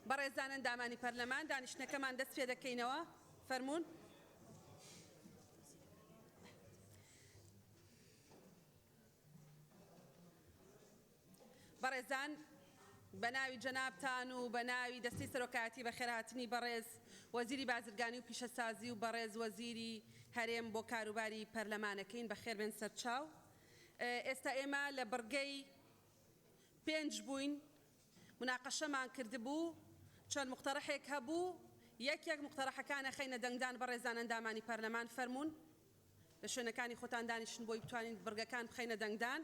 بەڕێزان ئەندامانی پەرلەمان دانیشتنەکەمان دەست پێ دەکەینەوە. فەرموون. بەڕێزان بەناوی جەنابتان و بەناوی دەستەی سەرۆکایەتی بەخێرهاتنی بەڕێز وەزیری بازرگانی و پیشەسازی و بەڕێز وەزیری هەرێم بۆ کاروباری پەرلەمانەکەین بەخێربێن سەرچاو. ئێستا ئێمە لە بڕگەی 5 بووین، مناقەشەمان کردبوو، چەند مقتەرەحێک هەبوو، یەکێک مقتەرەحەکانە خەینە دەنگدان بەڕێزان ئەندامانی پەرلەمان. فەرموون لە شوێنەکانی خۆتان دانیشتن بۆی بتوانین بڕگەکان بخەینە دەنگدان.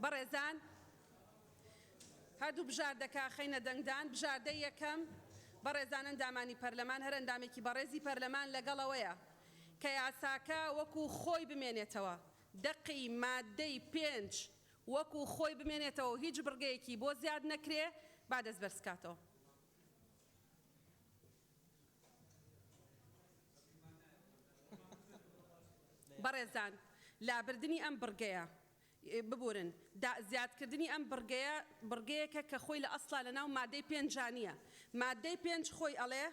بەڕێزان هەردوو بژاردەکە خەینە دەنگدان. بژاردەی یەکەم بەڕێزان ئەندامانی پەرلەمان هەر ئەندامێکی بەڕێزی پەرلەمان لەگەڵەوەیە کە یاساکە وەکو خۆی بمێنێتەوە، دەقی مادەی 5 وەکو خۆی بمێنێتەوە، هیچ بڕگەیەکی بۆ زیاد نەکرێ با دەست بەرزکاتەوە. بەڕێزان لابردنی ئەم بڕگەیە ببورن، زیادکردنی ئەم بڕگەیەکە کە خۆی لە ئەسڵا لە ناو مادەی 5 نییە. مادەی 5 خۆی ئەڵێ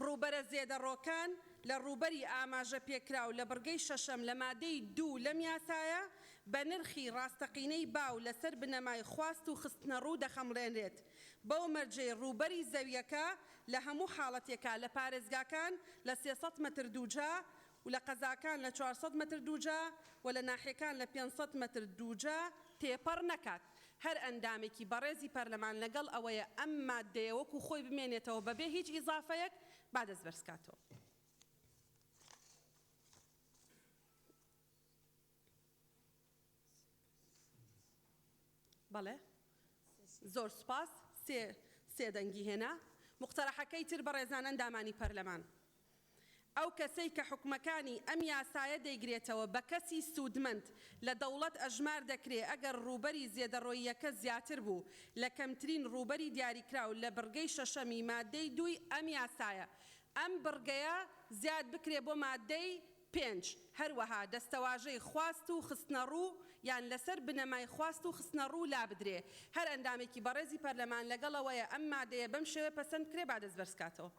ڕووبەرە زێدەڕۆکان لە ڕووبەری ئاماژە پێکراو لە بڕگەی 6 لە مادەی 2 لەم یاسایە بە نرخی ڕاستەقینەی باو لەسەر بنەمای خواست و خستنە ڕوو دەخەمڕێنرێت. بەو مەرجەی ڕووبەری زەویەکە لە هەموو حاڵەتێکە لە پارێزگاکان لە 300 مەتر دووجا و لە قەزاکان لە 400 مەتر دووجا و لە ناحیەکان لە 500 مەتر دووجا تێپەڕ نەکات. هەر ئەندامێکی بەڕێزی پەرلەمان لەگەڵ ئەوەیە ئەم مادەیە وەکو خۆی بمێنێتەوە بەبێ هیچ ئیزافەیەک با دەست بەرزکاتەوە. بەڵێ زۆر سوپاس. سێ دەنگی هێنا. مقتەرەحەکەی تر بەڕێزان ئەندامانی پەرلەمان ئەو کەسەی کە حکومەکانی ئەم یاسایە دەیگرێتەوە بە کەسی سوودمەند لە دەوڵەت ئەژمار دەکرێت ئەگەر ڕووبەری زێدەڕۆییەکە زیاتر بوو لە کەمترین ڕووبەری دیاریکراو لە بڕگەی 6 مادەی 2 ئەم یاسایە ئەم بڕگەیە زیاد بکرێ بۆ مادەی 5. هەروەها دەستەواژەی خواست و خستنە ڕوو یان لەسەر بنەمای خواست و خستنە ڕوو لا بدرێ. هەر ئەندامێکی بەڕێزی پەرلەمان لەگەڵەوەیە ئەم مادەیە بەم شێوە پەسەند کرێ با دەست بەرزکاتەوە.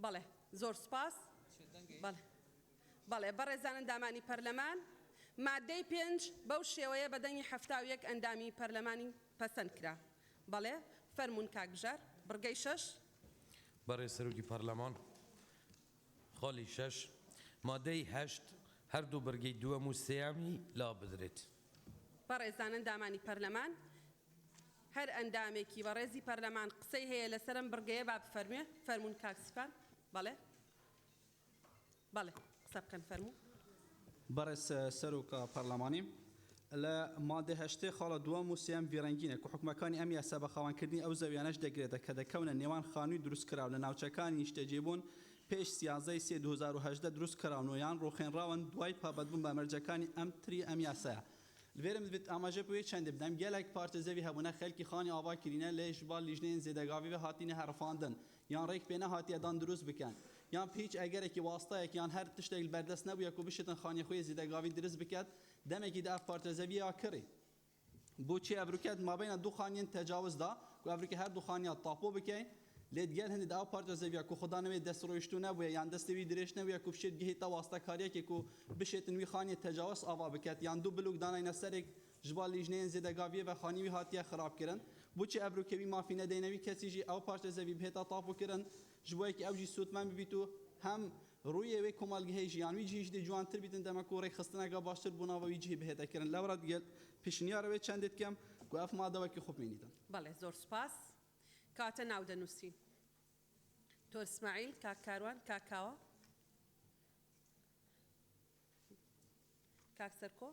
بەڵێ زۆر سپاس بەڵێ بەڕێزانن دامانی پەرلەمان مادەی 5 بەو شێوەیە بەدەنگی 71 ئەندامی پەرلەمانی پەسەند کرا بەڵێ فەرمونون کاکبژار بڕگەی 6 بەڕێز سەرۆکی پەرلەمان خاڵی 6 مادەی 8 هەردوو بەرگەی دووەم و سێیامی لا بدرێت بەڕێزانن دامانی پەرلەمان هەر ئەندامێکی بەڕێزی پەرلەمان قسەی هەیە لەسەرم بڕگەیە با بفەرمێ فەرمونون کاکسپان بەڵێ قسە بکەن فەرموو بەڕێز سەرۆکە پەرلەمانی لە مادە هەشتێ خاڵە دووەم و سێم ڤێرەنگینە و حکومەکانی ئەم یاسا بە خاوەنکردنی ئەو زەویانەش دەگرێتە کە دەکەونە نێوان خانووی دروستکراو لە ناوچەکانی نیشتەجێبوون پێش 13 سێ 2018 دروست کراون و یان ڕۆخێنراون دوای پابەتبوون بە مەرجەکانی ئەم تری ئەم یاسایە لێرم دەبێت ئاماژە بووی چەندێ بدەم گەلێک پارتە زەوی هەبوونە خەلکی خانی ئاوا کردینە لە ژبال لیژنەیەن زێدەگاوی بە هاتینە هەرفاندن یان ڕێک پێ نەهاتیەدان دروست بکەن یان هیچ ئەگەرێکی واستەیەک یان هەر تشتێک بەردەست نەبووە و بشتن خانی خۆی زیدەگاوی دروست بکات دەمێکی دا پارتە زەوی کڕی بۆچی ئەبروکات مابینە دوو خانیان تەجاوزدا و ئەبروکە هەر دوو خانیان تاپۆ بکەین لێت گەل هەندێک ئەو پارتە زەویە کو خوددانەوێت دەستڕۆیشتو نەبووە یان دەستەوی درێژ نەبووە کو بشێت گەهێتە واستەکاریەکێک و بشێتن وی خانی تەجاوز ئاوا بکات یان دوو بلوک داناینە سەرێک ژبال لیژنەیەن زێدەگاویە بە خانیوی هاتیە خراپکردن بۆچی ئەبروکەوی مافی نەدەینەوی کەسیژی ئەو پارتە زەوی بهێتە تاپۆکردن ژبووەکی ئەوژی سوودمان ببیت و هەم ڕوویەوەی کۆمەلگەهەی ژیانوی جیش دێ جوانتر بیتن دەمەک و ڕێکخستنەکە باشتر بووناوەوی جێ بهێتەکردن لەوڕە دیگەل پیشنیارەوەی چەندێت کەم و ئەف مادەوەکی خوبمێنیتن بەڵێ زۆر سپاس کاتە ناو دەنووسین تۆر ئیسماعیل کاک کاروان کاکاوە کاک سەرکۆ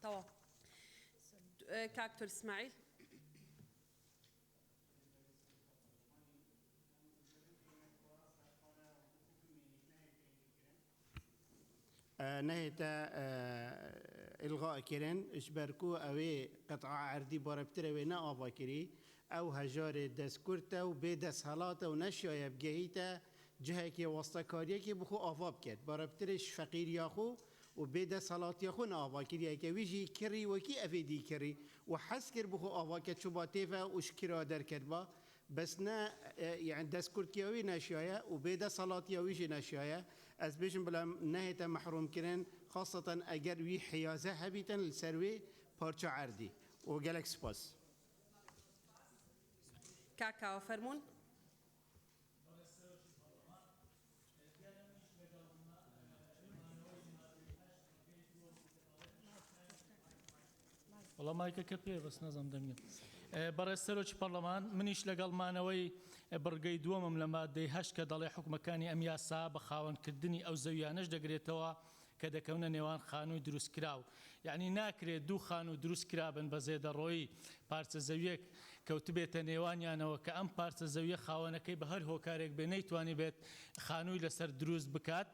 تەواو کاک تۆر ئیسماعیل نهيتا إلغاء كيرن إشباركو أوي قطع عردي باربتر وينا آباكري أو هجار دسكورتا وبيدس هلاتا ونشيا يبجيتا جهكي وسطكاريا كي بخو آفاب كرد باربترش فقير ياخو وبيدس هلات ياخو نآباكري كي ويجي كري وكي أفيدي كري وحسكر بخو آباكت شباتيفا وشكرا در كربا بس نا يعني دسكورتياوي نشيا وبيدا صلاتياوي نشيا از بيجن بلا نهيتا محروم كرن خاصة اگر وي حيازة هبيتا لسروي بارچا عردي وجالكس باس كاكا وفرمون والله مایکە کە پێ بەس نەزانم دەنگێت بەڕێز سەرۆکی پەرلەمان منیش لەگەڵمانەوەی بڕگەی دووەمم لە مادەی 8 کە دەڵێ حکومەکانی ئەم یاسا بە خاوەنکردنی ئەو زەویانەش دەگرێتەوە کە دەکەونە نێوان خانووی دروستکراو یعنی ناکرێت دوو خانوو دروستکرابن بە زێدەڕۆیی پارچە زەویەک کەوتبێتە نێوانیانەوە کە ئەم پارچە زەویە خاوەنەکەی بە هەر هۆکارێک بێ نەیتوانی بێت خانووی لەسەر دروست بکات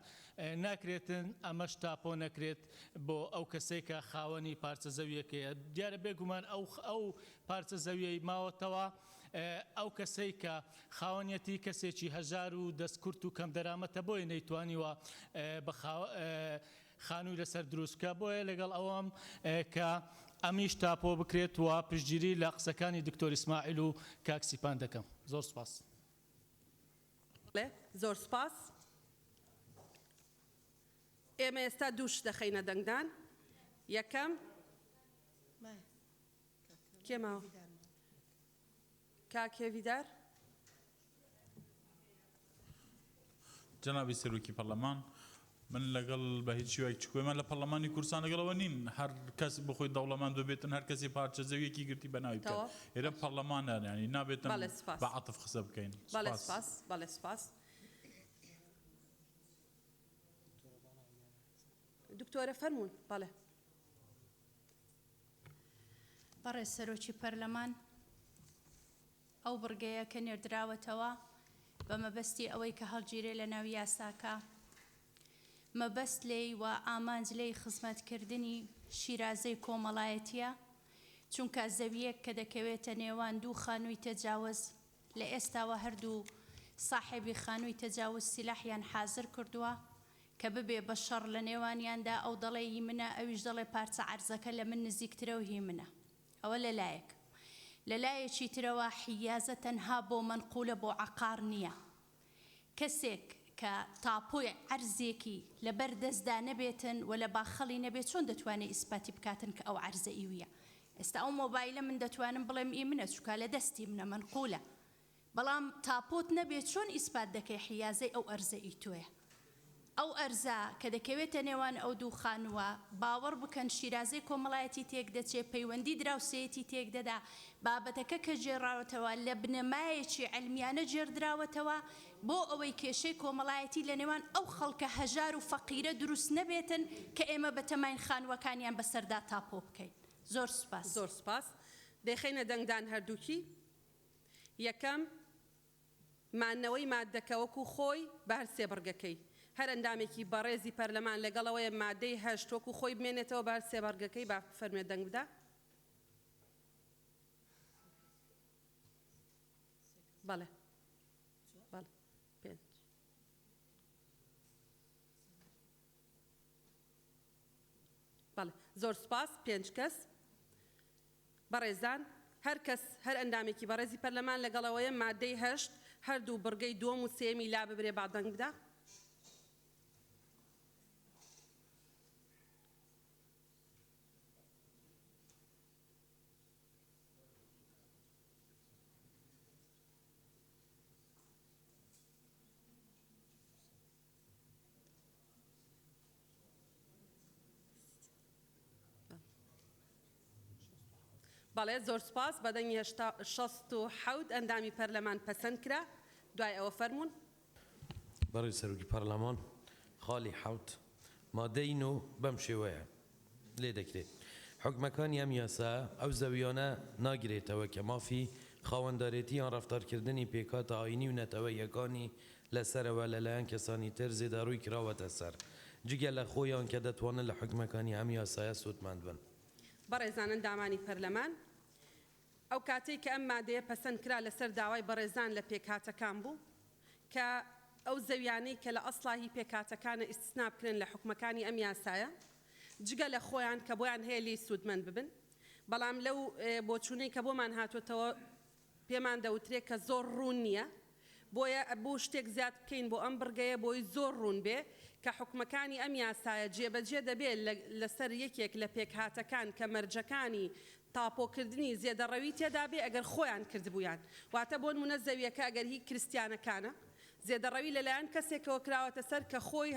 ناکرێتن ئەمەش تاپۆ نەکرێت بۆ ئەو کەسێک کە خاوەنی پارچە زەویەکەیە دیارە بێگومان ئەو پارچە زەویەی ماوەتەوە ئەو کەسەی کە خاوەنیەتی کەسێکی هەژار و دەستکورت و کەم دەرامەتە بۆی نەیتوانیوە بە خانووی لەسەر دروستکە بۆیە لەگەڵ ئەوەم کە ئەمیش تاپۆ بکرێت و پشتگیری لە قسەکانی دکتۆر ئیسماعیل و کاکسیپان دەکەم زۆر سپاس زۆر سپاس ئێمە ئێستا دووش دەخەینە دەنگدان یەکەم کێماوە کاکێویدار جنابی سەرۆکی پەرلەمان من لەگەڵ بە هیچ شێوەیەک چکۆیمان لە پەرلەمانی کوردستان لەگەڵەوە نین هەر کەس بخۆی دەوڵەمەند ببێتن هەر کەسی پارچە زەویەکی گرتی بەناوی بکات ئێرە پەرلەمانە ینی نابێتن بە عەتف قسە بکەین بەڵێ سپاس دکتۆرە فەرموون بەڵێ بەڕێز سەرۆکی پەرلەمان ئەو بڕگەیە کە نێردراوەتەوە بە مەبەستی ئەوەی کە هەڵگیرێ لە ناو یاساکە مەبەست لێی و ئامانج لێی خزمەتکردنی شیرازەی کۆمەڵایەتیە چونکە زەویەک کە دەکەوێتە نێوان دوو خانووی تەجاوز لە ئێستاوە هەردوو ساحێبی خانووی تەجاوز سیلاحیان حازر کردووە کە ببێ بە شەڕ لە نێوانیاندا ئەو دەڵێ هی منە ئەویش دەڵێ پارچە عەرزەکە لە من نزیکترە و هی منە ئەوە لەلایەک لەلایەکی ترەوە حیازە تەنها بۆ منقولە بۆ عقار نییە. کەسێک کە تاپۆی عەرزێکی لەبەر دەستدا نەبێتن و لە باخەڵی نەبێت چۆن دەتوانێت ئیسپاتی بکاتن کە ئەو عەرزە ئیویە. ئێستا ئەو مۆبایلە من دەتوانم بڵێم ئی منە چووکە لە دەستی منە منقولە، بەڵام تاپۆت نەبێت چۆن ئیسپات دەکەی حیازەی ئەو ئەرزە ئی تۆیە. ئەو ئەرزە کە دەکەوێتە نێوان ئەو دوو خانووە باوەڕ بکەن شیرازەی کۆمەڵایەتی تێک دەچێت، پەیوەندی دراوسەیەتی تێک دەدا، بابەتەکە کە جێڕاوەتەوە لە بنەمایەکی علمیانە جێردراوەتەوە بۆ ئەوەی کێشەی کۆمەڵایەتی لە نێوان ئەو خەڵکە هەژار و فەقیرە دروست نەبێتن کە ئێمە بەتەماین خانووەکانیان بەسەردا تاپۆ بکەین. زۆر سپاس. زۆر سپاس. دەخینە دەنگدان هەردووکی. یەکەم مانەوەی مادەکەوەکو خۆی بە هەر سێ بەرگەکەی. هەر ئەندامێکی بەڕێزی پەرلەمان لەگەڵەوەی مادەی 8 وەکو خۆی بمێنێتەوە بە هەر سێ بەرگەکەی با فەرمێ دەنگ بدە. بەڵێ. بەڵێ. پێنج. بەڵێ. زۆر سپاس. 5 کەس. بەڕێزان هەر کەس هەر ئەندامێکی بەڕێزی پەرلەمان لەگەڵەوەیە مادەی 8 هەردوو بڕگەی دووەم و سێمی لا ببرێ با دەنگ بدە. بەڵێ زۆر سپاس. بەدەنگی 67 ئەندامی پەرلەمان پەسەند کرا. دوای ئەوە فەرمونون. بەڕێز سەرۆکی پەرلەمان خاڵی حوت مادەی نو بەم شێوەیە لێ دەکرێت حکومەکانی ئەم یاسا ئەو زەویانە ناگرێتەوە کە مافی خاوەندارێتی یان ڕەفتارکردنی پێکاتە ئاینی و نەتەوەیەکانی لەسەرەوە لەلایەن کەسانی تر زێداڕووی کراوەتە سەر جگە لە خۆیان کە دەتوانن لە حکومەکانی ئەم یاسایە سوودمەند بن. بەڕێزان ئەندامانی پەرلەمان ئەو کاتێک کە ئەم مادەیە پەسەند کرا لەسەر داوای بەڕێزان لە پێکهاتەکان بوو کە ئەو زەویانەی کە لە ئەسڵاهی پێکهاتەکانە ئیستثنا بکرێن لە حکومەکانی ئەم یاسایە جگە لە خۆیان کە بۆیان هەیە لێی سوودمەند ببن، بەڵام لەو بۆچوونەی کە بۆمان هاتوۆتەوە پێمان دەوترێت کە زۆر ڕوون نییە، بۆیە بۆ شتێک زیاد بکەین بۆ ئەم بڕگەیە بۆی زۆر ڕوون بێ کە حکومەکانی ئەم یاسایە جێبەجێ دەبێت لەسەر یەکێک لە پێکهاتەکان کە مەرجەکانی تاپۆکردنی زێدەڕەوی تێدا بێ ئەگەر خۆیان کردبوویان. واتە بۆ نمونە زەویەکە ئەگەر هی کریستیانەکانە زێدەڕەوی لەلایەن کەسێکەوە کراوەتە سەر کە خۆی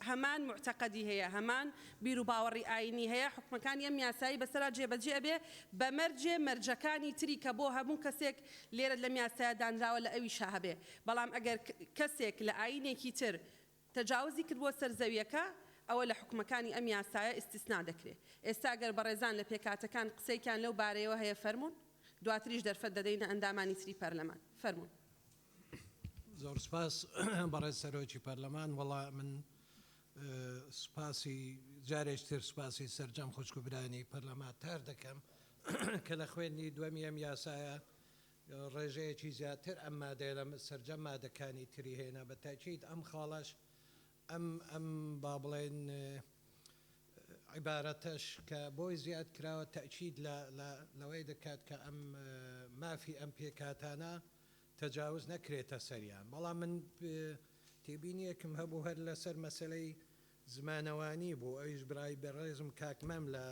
هەمان معتەقەدی هەیە، هەمان بیر و باوەڕی ئاینی هەیە، حکومەکانی ئەم یاسایی بەسەرا جێبەجێ بێ بە مەرجێ مەرجەکانی تری کە بۆ هەموو کەسێک لێرە لەم یاسایە دانراوە لە ئەویشا هەبێ. بەڵام ئەگەر کەسێک لە ئاینێکی تر تەجاوزی کرد بۆ سەر زەویەکە ئەوە لە حکومەکانی ئەم یاسایە ئیستیسنا دەکرێت. ئێستا ئەگەر بەڕێزان لە پێکاتەکان قسەیان لەو بارەیەوە هەیە فەرمونون، دواتریش دەرفەت دەدەینە ئەندامانی تری پەرلەمان. فەرمونون. زۆر سپاس بەڕێز سەرۆکی پەرلەمان. وەڵا من سپاسی جارێکتر سپاسی سەرجەم خوشکوبرانی پەرلەمانتار دەکەم کە لە خوێنی دووەمی ئەم یاسایە ڕێژەیەکی زیاتر ئەم مادەیە لە سەرجەم مادەکانی تری هێنا بە تاکید ئەم خاڵەش ئەم با بڵێن عیبارەتەش کە بۆی زیاد کراوە تاکید لەوەی دەکات کە ئەم مافی ئەم پێکاتانە تەجاوز نەکرێتە سەریان. بەڵام من تێبینیەکم هەبوو هەر لەسەر مەسلەی زمانەوانی بوو، ئەویش برای بەڕێزم کاکمەم لە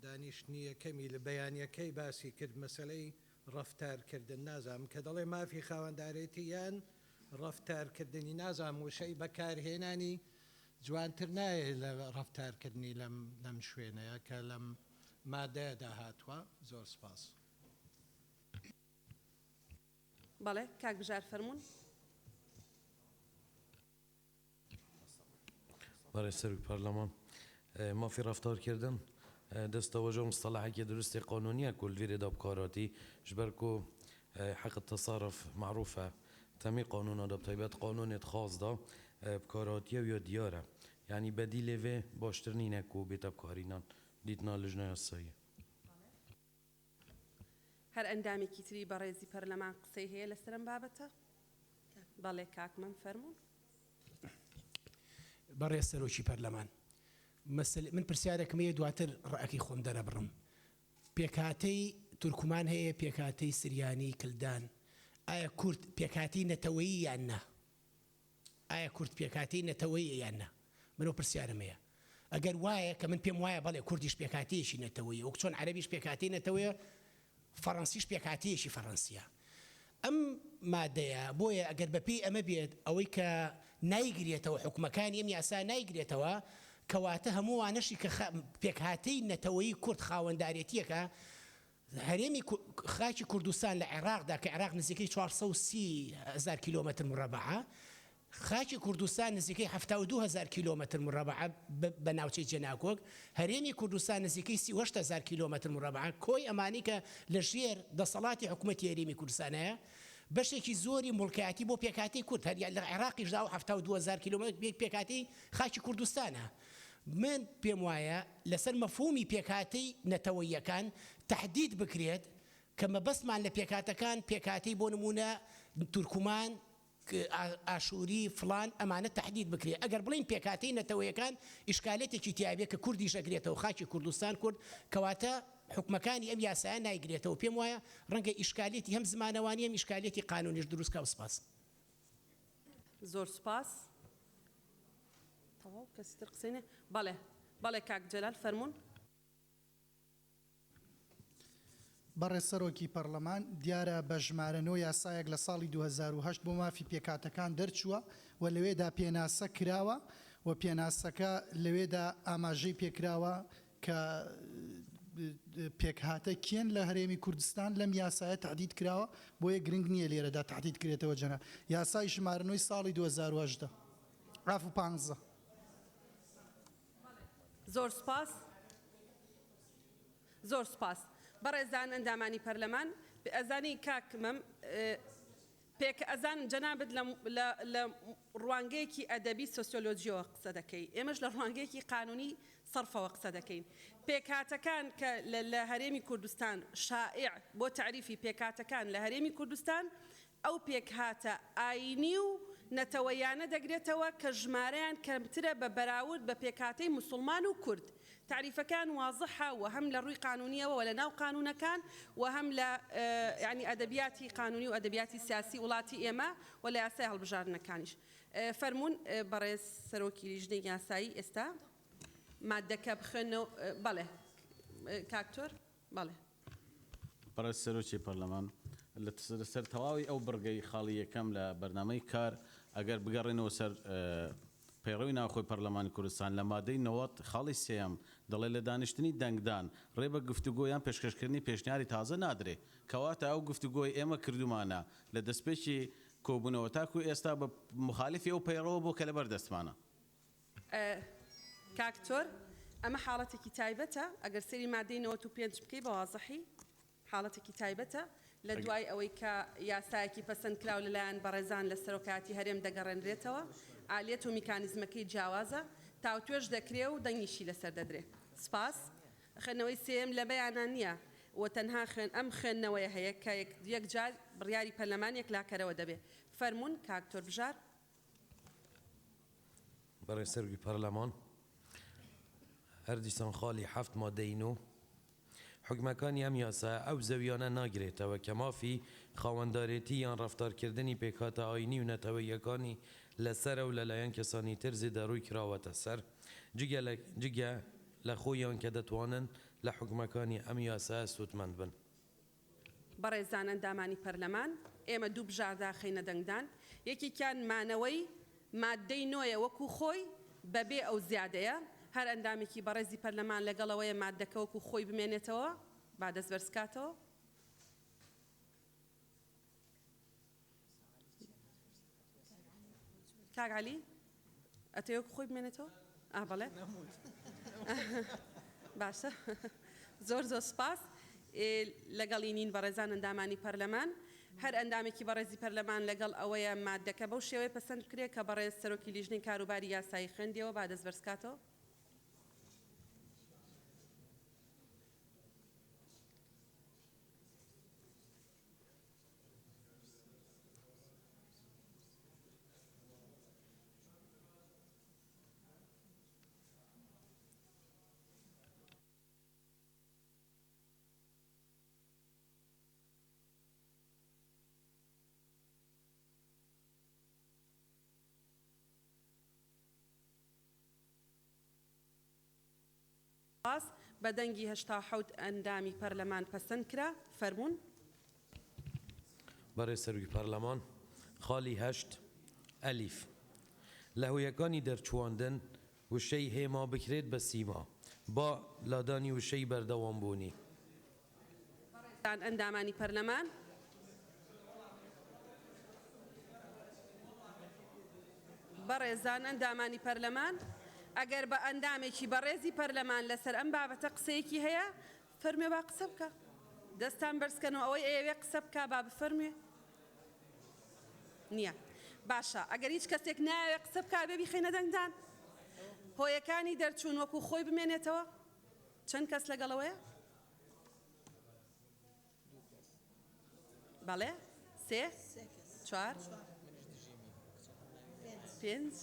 دانیشتنیەکەمی لە بەیانیەکەی باسی کرد مەسلەی ڕەفتارکردن. نازانم کە دەڵێ مافی خاوەندارێتی یان ڕەفتارکردنی، نازانم وشەی بەکارهێنانی جوانتر نایە لە ڕەفتارکردنی لەم شوێنەیە کە لەم مادەیە داهاتوە. زۆر سپاس. بەڵێ کاک بژار فەرمونون. بەڕێز سەرۆکی پەرلەمان مافی ڕەفتارکردن دەستەوەژە مصطلحێکی درستی قانونیە کولڤێرێدا بکاراتی ji ber ku حق التصرف معروفە تەمی قانونا بتایبەت قانونێت خاص دا بکاراتیە و یا دیارە، یعنی بەدی لێvê باشتر نینە ku bête بکارînan dîtina lijna yasayî. هەر ئەندامێکی تری بەڕێزی پەرلەمان قسەی هەیە لەسەر ئەم بابەتە؟ بەڵێ کاکمەم فەرمونون. بەڕێز سەرۆکی پەرلەمان من پرسیارێکم هەیە دواتر ڕائەکەی خۆم دەرەبڕم. پێکهاتەی تورکمان هەیە پێکهاتەی سریانی کلدان ئایا کورد پێکهاتی نەتەوەیی یان نا ئایا کورد پێکهاتی نەتەوەیی یان نا منەوە پرسیارم هەیە ئەگەر وایە کە من پێم وایە بەڵێ کوردیش پێکهاتیەشی نەتەوەیی وەک چۆن عەرەبیش پێکهاتی نەتەوەیە فەڕەنسیش پێکهاتیەشی فەڕەنسیە ئەم مادەیە بۆیە ئەگەر بەپێی ئەمە بێت ئەوەی کە نایگرێتەوە حکومەکانی ئەم یاسا نایگرێتەوە کەواتە هەمووانەشی کە پێکهاتەی نەتەوەیی کورد خاوەندارێتیەکە هەرێمی خاکی کوردستان لە عێراقدا کە عێراق نزیکەی 430,000 کیلۆمەتر مربعە خاکی کوردستان نزیکەی 72,000 کیلۆمەتر مربعە بە ناوچەی جێناکۆک هەرێمی کوردستان نزیکەی 38,000 کیلۆمەتر مربعە کۆی ئەمانی کە لە ژێر دەسەڵاتی حکوومەتی هەرێمی کوردستانەیە بەشێکی زۆری مڵکایەتی بۆ پێکاتی کورد هەر لە عێراقیشدا و 72,000 کیلۆمەتر پێکاتی خاکی کوردستانە من پێم وایە لەسەر مەفهومی پێکاتی نەتەوەییەکان تهدید بکرێت کە مەبەستمان لە پێکاتەکان پێکاتی بۆ نمونە تورکمان ئاشووری فلان ئەمانە تهدید بکرێت ئەگەر بڵین پێکاتی نەتەوەیەکان ئیشکالێتێکی تیابێت کە کوردیش ئەگرێتەوە خاکی کوردستان کورد کەواتە حکومەکانی ئەم یاسایە نایگرێتەوە پێم وایە ڕەنگە ئیشکالێتی هەم زمانەوانی ئەم ئیشکالێتی قانونیش دروستکە و سپاس زۆر سپاس تەواو کەسی تر قسەی نێ بەڵێ کاک جەلال فەرموون بەڕێز سەرۆکی پەرلەمان دیارە بە ژمارەنەوە یاسایەک لە ساڵی 2008 بۆ مافی پێکاتەکان دەرچووە و لەوێدا پێناسە کراوە و پێناسەکە لەوێدا ئاماژەی پێکراوە کە پێکهاتە کێن لە هەرێمی کوردستان لەم یاسایە تهدید کراوە بۆیە گرنگ نییە لێرەدا تهدید کرێتەوە جەناب یاسای ژمارەنەوەی ساڵی 2010 ئاف و 15 زۆر سپاس زۆر سپاس بەڕێزان ئەندامانی پەرلەمان ئەزانی کاکمەم پێکە ئەزانم جەنابەت لە ڕوانگەیەکی ئەدەبی سۆسیۆلۆجیەوە قسە دەکەی ئێمەش لە ڕوانگەیەکی قانونی سەرفەوە قسە دەکەین پێکهاتەکان کە لە هەرێمی کوردستان شائع بۆ تعریفی پێکهاتەکان لە هەرێمی کوردستان ئەو پێکهاتە ئاینی و نەتەوەیانە دەگرێتەوە کە ژمارەیان کەمترە بە بەراورد بە پێکهاتەی موسڵمان و کورد تعریفەکان واضحە و هەم لە ڕووی قانونیەوە و لە ناو قانونەکان و هەم لە ینی ئەدەبیاتی قانونی و ئەدەبیاتی سیاسی وڵاتی ئێمە و لە یاسای هەڵبژارنەکانیش فەرموون بەڕێز سەرۆکی لیژنەی یاسایی ئێستا مادەکە بخوێنەوە بەڵێ کاکتۆر بەڵێ بەڕێز سەرۆکی پەرلەمان لەسەر تەواوی ئەو بڕگەی خاڵی یەکەم لە بەرنامەی کار ئەگەر بگەڕێنەوە سەر پەیڕەوی ناوخۆی پەرلەمانی کوردستان لە مادەی 90 خاڵی سێەم دەڵێ لە دانیشتنی دەنگدان ڕێ بە گفتوگۆیان پێشکەشکردنی پێشنیاری تازە نادرێ کەواتە ئەو گفتوگۆی ئێمە کردومانە لە دەستپێکی کۆبوونەوە تاکو ئێستا بە مخالفی ئەو پەیڕەوە بۆ کە لەبەر دەستمانە کاکتۆر ئەمە حاڵەتێکی تایبەتە ئەگەر سەری مادەی 95 بکەی بە وازەحی حاڵەتێکی تایبەتە لە دوای ئەوەی کە یاسایەکی پەسەند کراو لەلایەن بەڕێزان لە سەرۆکاتی هەرێم دەگەڕێنرێتەوە ئالێت و میکانیزمەکەی جیاوازە تاوتوێش دەکرێ و دەنگیشی لەسەر دەدرێ سپاس خوێندنەوەی سێم لە بەیانان نییە و تەنها ئەم خوێندنەوەی هەیە کە یەک جار بڕیاری پەرلەمانێک لاکەرەوە دەبێت فەرموون کاکتۆر بژار بەڕێز سەرۆکی پەرلەمان هەر دیسان خاڵی 7 مادەی نو حکومەکانی ئەم یاسا ئەو زەویانە ناگرێتەوە کە مافی خاوەندارێتی یان ڕەفتارکردنی پێکهاتە ئاینی و نەتەوەییەکانی لەسەرە و لەلایەن کەسانی تر زێدەڕووی کراوەتە سەر جگە لە خۆیان کە دەتوانن لە حکومەکانی ئەم یاسا سوودمەند بن بەڕێزان ئەندامانی پەرلەمان ئێمە دوو بژاردا خەینە دەنگدان یەکێکیان مانەوەی مادەی نۆیە وەکو خۆی بەبێ ئەو زیادەیە هەر ئەندامێکی بەڕێزی پەرلەمان لەگەڵەوەیە مادەکە وەکو خۆی بمێنێتەوە با دەست بەرزکاتەوە کاک عەلی ئەتەوێ وەکو خۆی بمێنێتەوە بەڵێ باشە زۆر سپاس لەگەڵی نین بەڕێزان ئەندامانی پەرلەمان هەر ئەندامێکی بەڕێزی پەرلەمان لەگەڵ ئەوەیە مادەکە بەو شێوەیە پەسەند بکرێت کە بەڕێز سەرۆکی لیژنەی کاروباری یاسایی خوێندیەوە با دەست بەرزکاتەوە باس بەدەنگی 87 ئەندامی پەرلەمان پەسەند کرا فەرمونون. بەڕێز سەرۆکی پەرلەمان خاڵی 8 ئەلیف لە هۆیەکانی دەرچواندن وشەی هێما بکرێت بە سیما با لادانی وشەی بەردەوامبوونی. ئەندامانی پەرلەمان بەڕێزان ئەندامانی پەرلەمان ئەگەر بە ئەندامێکی بەڕێزی پەرلەمان لەسەر ئەم بابەتە قسەیەکی هەیە فەرمێ با قسە بکە دەستان بەرزکەنەوە ئەوەی ئەوێ قسە بکە با بفەرمێ نییە باشە ئەگەر هیچ کەسێک ناوێ قسە بکە بێ بیخەینە دەنگدان هۆیەکانی دەرچوون وەکو خۆی بمێنێتەوە چەند کەس لەگەڵەوەیە بەڵێ سێ چوار پێنج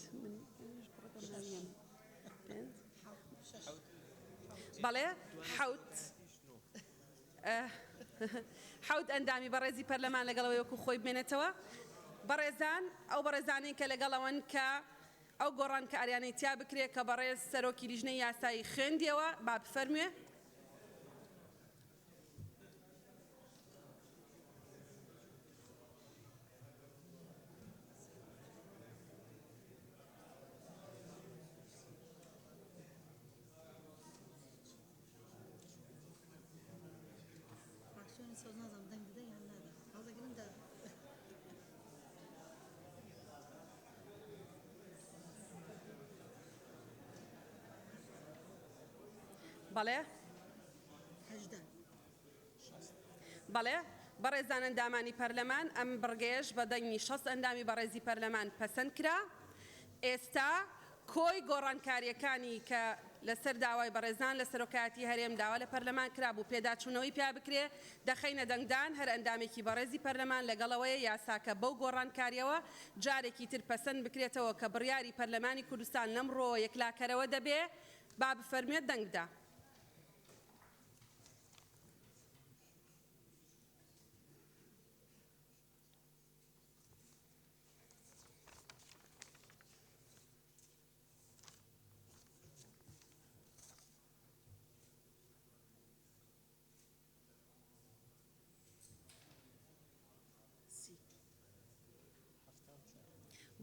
بەڵێ حەوت ئەندامی بەڕێزی پەرلەمان لەگەڵەوەی وەکو خۆی بمێنێتەوە. بەڕێزان ئەو بەڕێزانەی کە لەگەڵەوەن کە ئەو گۆڕان کە ئاریانەی تیا بکرێت کە بەڕێز سەرۆکی لیژنەی یاسایی خوێندیەوە با بفەرموێ. بەڵێ بەڵێ بەڕێزان ئەندامانی پەرلەمان ئەم بڕگەیەش بە دەنگی 6 ئەندامی بەڕێزی پەرلەمان پەسەند کرا. ئێستا کۆی گۆڕانکاریەکانی کە لەسەر داوای بەڕێزان لە سەرۆکایەتی هەرێم داوا لە پەرلەمان کرابوو پێداچوونەوەی پیا بکرێ دەخەینە دەنگدان هەر ئەندامێکی بەڕێزی پەرلەمان لەگەڵەوەیە یاساکە بەو گۆڕانکاریەوە جارێکی تر پەسەند بکرێتەوە کە بڕیاری پەرلەمانی کوردستان لەمڕۆ یەکلاکەرەوە دەبێ با بفەرمێت دەنگدا.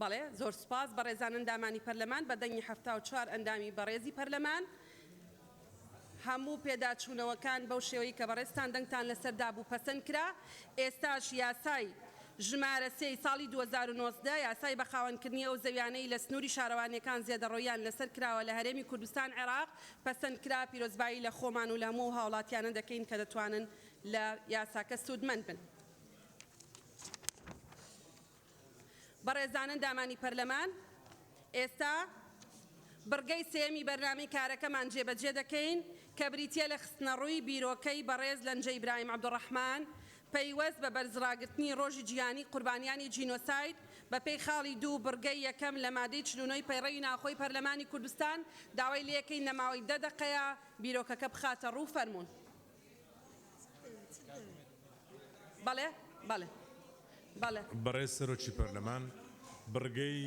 بەڵێ زۆر سپاس بەڕێزان ئەندامانی پەرلەمان بە دەنگی 74 ئەندامی بەڕێزی پەرلەمان هەموو پێداچوونەوەکان بەو شێوەی کە بەڕێستان دەنگتان لەسەردا بوو پەسەند کرا. ئێستاش یاسای ژمارە 3 ساڵی 2019 یاسای بەخاوەنکردنی ئەو زەویانەی لە سنووری شارەوانیەکان زیێدەڕۆیان لەسەر کراوە لە هەرێمی کوردستان عێراق پەسەند کرا. پیرۆزبایی لە خۆمان و لە هەموو هاوڵاتیانە دەکەین کە دەتوانن لە یاساکە سوودمەند بن. بەڕێزان ئەندامانی پەرلەمان ئێستا بڕگەی سێمی بەرنامەی کارەکەمان جێبەجێ دەکەین کە بریتیە لە خستنەڕووی بیرۆکەی بەڕێز لەنجە ئیبراهیم عەبدوڕەحمان پەیوەست بە بەرزڕاگرتنی ڕۆژی جیهانی قوربانیانی جینۆساید بە پێی خاڵی 2 بڕگەی یەکەم لە مادەی 49 پەیڕەوی ناوخۆی پەرلەمانی کوردستان داوای لێ یەکەین لە ماوەی 10 دقەیە بیرۆکەکە بخاتە ڕوو فەرموون. بەڵێ بەڵێ بەڵێ بەڕێز سەرۆکی پەرلەمان بڕگەی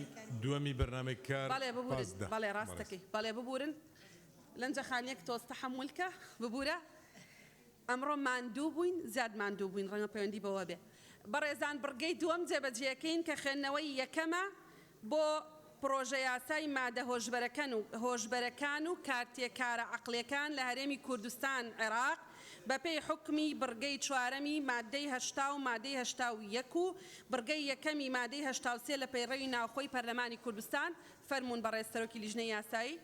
دووەمی بەرنامەی کار بەڵێ ببورن بەڵێ ڕاستەکەی بەڵێ ببورن لەنجە خانیەک تۆز تەحەمولکە ببورە ئەمڕۆ ماندوو بووین زیاد ماندوو بووین ڕەنگە پەیوەندی بەوە بێ. بەڕێزان بڕگەی دووەم جێبەجێەکەین کە خوێندنەوەی یەکەمە بۆ پرۆژە یاسای مادە هۆشبەرەکان و کارتێکارە عەقڵیەکان لە هەرێمی کوردستان عێراق بە پێی حکمی بڕگەی چوارەمی مادەی 80 و مادەی 81 و بڕگەی یەکەمی مادەی 83 لە پەیڕەوی ناوخۆی پەرلەمانی کوردستان فەرموون بەڕێز سەرۆکی لیژنەی یاسایی.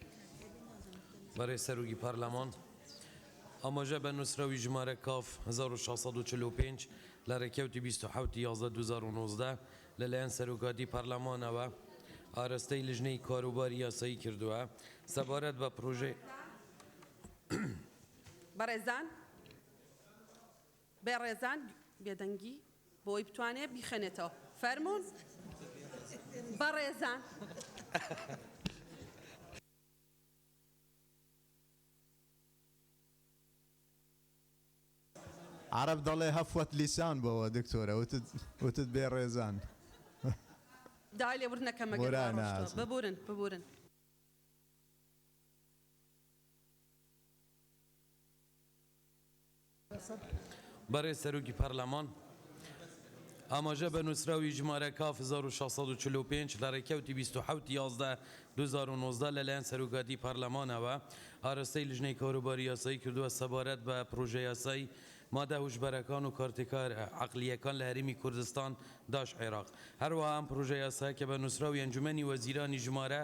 بەڕێز سەرۆکی پەرلەمان ئاماژە بە نووسراوی ژمارە کاف 1645 لە ڕێکەوتی 27/11/2019 لەلایەن سەرۆکاتی پەرلەمانەوە ئاراستەی لیژنەی کاروباری یاسایی کردووە سەبارەت بە پرۆژێ بەڕێزان بێڕێزان بێدەنگی بۆی بتوانێت بیخەنێتەوە فەرموون بەڕێزان عرب دەڵێ هەفوەت لیسان بەوە دکتۆرە وتت بێ ڕێزان دای لێبوردنەکەمە ببورن برای سروکی پارلمان ئاماژە بە نووسراوی ژمارە کاف 1645 لە ڕێکەوتی 27/11/2019 لەلایەن سەرۆکاتی پارلەمانەوە ئاراستەی لیژنەی کاروباری یاسایی کردووە سەبارەت بە پرۆژە یاسایی مادە هوشبەرەکان و کارتێکار عەقلیەکان لە هەرێمی کوردستان داش عێراق هەروەها ئەم پرۆژە یاسایە کە بە نووسراوی ئەنجومەنی وەزیرانی ژمارە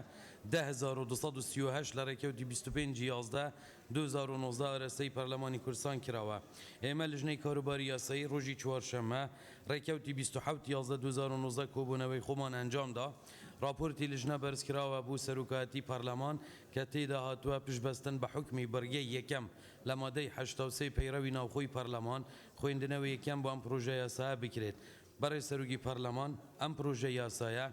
10238 لە ڕێکەوتی 25/11/2019 ئاراستەی پەرلەمانی کوردستان کراوە ئێمە لیژنەی کاروباری یاسایی ڕۆژی چوارشەممە ڕێکەوتی 27/11/2019 کۆبوونەوەی خۆمان ئەنجامدا راپۆرتی لیژنە بەرزکراوە بوو سەرۆکایەتی پەرلەمان کە تێدا هاتووە پشتبەستن بە حکمی بەرگەی یەکەم لە مادەی 83 پەیڕەوی ناوخۆی پەرلەمان خوێندنەوەی یەکەم بۆ ئەم پرۆژە یاسایە بکرێت بەڕێ سەرۆکی پەرلەمان ئەم پرۆژە یاسایە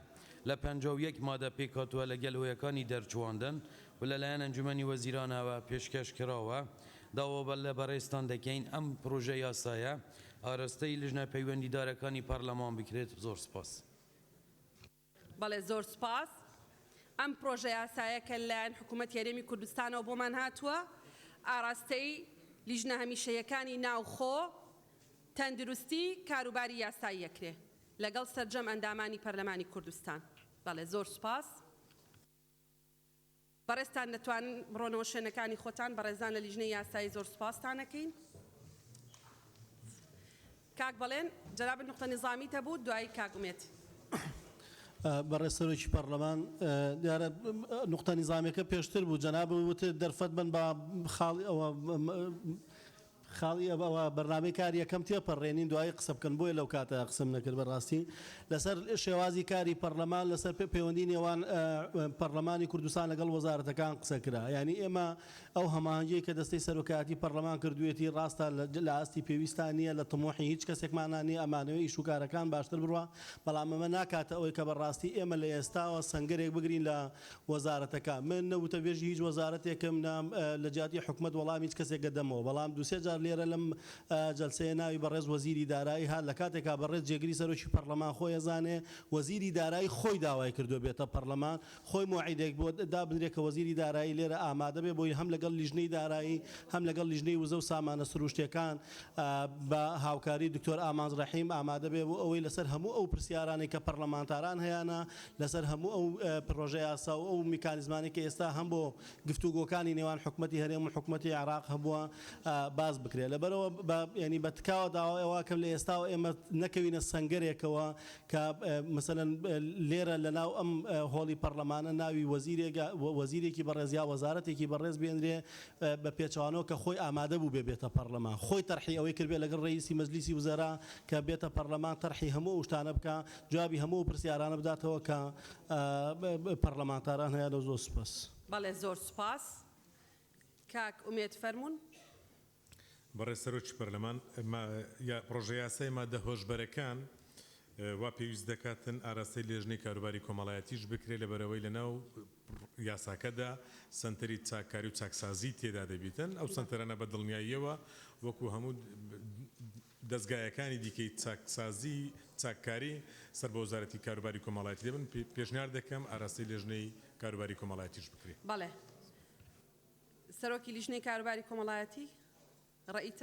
لە 51 مادە پێکهاتووە لەگەل هۆیەکانی دەرچواندن و لەلایەن ئەنجومەنی وەزیرانەوە پێشکەش کراوە داوا لە بەڕێستان دەکەین ئەم پرۆژە یاسایە ئاراستەی لیژنە پەیوەندیدارەکانی پەرلەمان بکرێت زۆر سپاس. بەڵێ زۆر سپاس ئەم پرۆژە یاسایە کە لەلایەن حکوومەت یاریێمی کوردستانەوە بۆمان هاتووە ئاراستەی لیژنە هەمیشەیەکانی ناوخۆ تەندروستی کاروباری یاسایی یەکرێ لەگەڵ سەرجەم ئەندامانی پەرلەمانی کوردستان. بەڵێ زۆر سپاس. بەڕێستان دەتوانن بڕۆنەوە شوێنەکانی خۆتان بەڕێزان لە لیژنەی یاسایی زۆر سپاستانەکەین. کاک بەڵێن جەناب نوقتە نیزامی تەبوو دوایی کاک ئومێد. بەڕێز سەرۆکی پەرلەمان دیارە نوقتە نیزامەکە پێشتر بوو جەناب وت دەرفەت بن بە خاڵی ئەوە خاڵی ئەوە بەرنامەی کار یەکەم تێپەڕێنین دوایی قسە بکەن بۆیە لەو کاتە قسم نەکرد بەڕاستی لەسەر شێوازی کاری پەرلەمان لەسەر پەیوەندی نێوان پەرلەمانی کوردستان لەگەڵ وەزارەتەکان قسە کرا یعنی ئێمە ئەو هەماهەنگی کە دەستەی سەرۆکایەتی پەرلەمان کردوێتی ڕاستە لە ئاستی پێویستان نییە لە تمۆحی هیچ کەسێکمانان نیە ئەمانەوەی ئیشوکارەکان باشتر بڕوە بەڵام ئەمە ناکاتە ئەوەی کە بەڕاستی ئێمە لە ئێستاوە سەنگەرێک بگرین لە وەزارەتەکان من نەوتە بێژی هیچ وەزارەتێکم لە جاتی حکومەت وەڵام هیچ کەسێک گەدەمەوە بەڵام دووسێ جار لێرە لەم جەلسەیە ناوی بەڕێز وەزیری دارایی هات لە کاتێکا بەڕێز جێگری سەرۆکی پەرلەمان خۆی ئەزانێ وەزیری دارایی خۆی داوای کردو بێتە پەرلەمان خۆی موعیدێک بۆ دابدرێت کە وەزیری دارایی لێرە ئامادە بێ بۆی هەم لەگەڵ لیژنەی دارایی هەم لەگەڵ لیژنەی وزە و سامانە سروشتیەکان بە هاوکاری دکتۆر ئامانز ڕەحیم ئامادە بێ بۆ ئەوەی لەسەر هەموو ئەو پرسیارانی کە پەرلەمانتاران هەیەە لەسەر هەموو ئەو پرۆژە یاسا و ئەو میکانیزمانی کە ئێستا هەم بۆ گفتوگۆکانی نێوان حکومەتی هەرێم و حکومەتی عێراق هەبووە باز بکرێت لەبەرەوە ینی بە تکاوە داوا ئەوواکەم لە ئێستاوە ئێمە نەکەوینە سەنگەرێکەوە کە مثلەن لێرە لە ناو ئەم هۆڵی پەرلەمانە ناوی وەزیرێکی بەڕێزیا وەزارەتێکی بەڕێز بێنرێ بە پێچوانەوە کە خۆی ئامادە بوو بێتە پەرلەمان خۆی تەرحی ئەوەی کردبێ لەگەڵ ڕئیسی مەجلیسی وزەرا کە بێتە پەرلەمان تەرحی هەموو شتانە بکە جوابی هەموو پرسیارانە بداتەوە کە پەرلەمانتاران هەیە لە زۆر سپاس. بەڵێ زۆر سپاس. کاک ئومێد فەرموون. بەڕێز سەرۆکی پەرلەمان پرۆژە یاسای مادە هۆشبەرەکان وا پێویست دەکاتن ئاراستەی لێژنەی کاروباری کۆمەڵایەتیش بکرێت لەبەرەوەی لەناو یاساکەدا سنتەری چاککاری و چاکسازی تێدا دەبیتن ئەو سنتەرانە بە دڵنیاییەوە وەکو هەموو دەستگایەکانی دیکەی چاکسازی چاککاری سەر بە وەزارەتی کاروباری کۆمەڵایەتی دەبن پێشنیار دەکەم ئاراستەی لێژنەی کاروباری کۆمەڵایەتیش بکرێت. بەڵێ سەرۆکی لیژنەی کاروباری کۆمەڵایەتی ڕئیتە